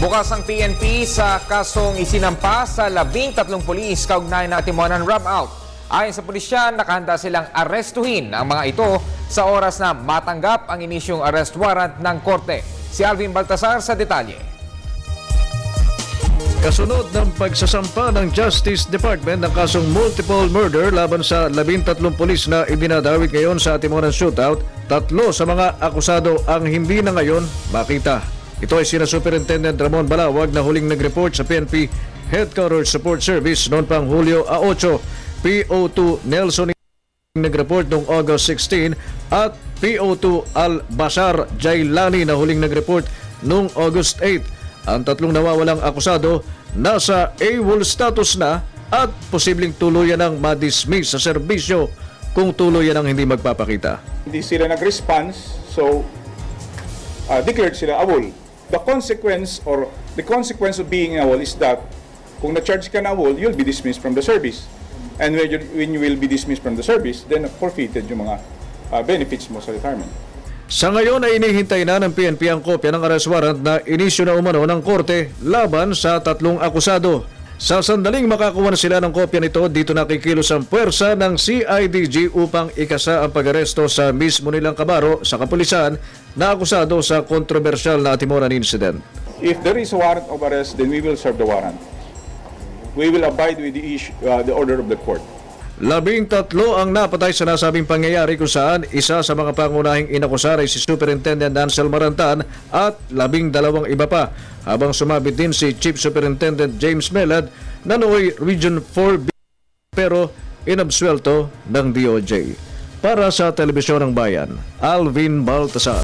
Bukas ang PNP sa kasong isinampa sa 13 pulis kaugnay ng Timonan Rob-out. Ayon sa pulisya, nakahanda silang arestuhin ang mga ito sa oras na matanggap ang inisyong arrest warrant ng korte. Si Alvin Baltasar sa detalye. Kasunod ng pagsasampa ng Justice Department ng kasong multiple murder laban sa 13 pulis na ibinadawit ngayon sa Timonan shootout, 3 sa mga akusado ang hindi na ngayon makita. Ito ay sina Superintendent Ramon Balawag na huling nag-report sa PNP Headquarters Support Service noon pang Hulyo 8, PO2 Nelson nag-report noong August 16 at PO2 Al-Bashar Jailani na huling nag-report noong August 8. Ang 3 nawawalang akusado nasa AWOL status na at posibleng tuluyan ng ma-dismiss sa serbisyo kung tuluyan ang hindi magpapakita. Hindi sila nag-response, so declared sila AWOL. The consequence of being AWOL is that kung na-charge ka na AWOL, you'll be dismissed from the service. And when you will be dismissed from the service, then forfeited yung mga benefits mo sa retirement. Sa ngayon ay inihintay na ng PNP ang kopya ng arrest warrant na inisyu na umano ng korte laban sa 3 akusado. Sa sandaling makakuha na sila ng kopya nito, dito nakikilos ang puwersa ng CIDG upang ikasa ang pag-aresto sa mismo nilang kabaro sa kapulisan na akusado sa kontrobersyal na Timonan incident. If there is a warrant of arrest, then we will serve the warrant. We will abide with the order of the court. 13 ang napatay sa nasabing pangyayari kung saan isa sa mga pangunahing inakusar ay si Superintendent Ansel Marantan at 12 iba pa, habang sumabit din si Chief Superintendent James Melad na nooy Region 4 pero inabsuelto ng DOJ. Para sa Telebisyon ng Bayan, Alvin Baltasar.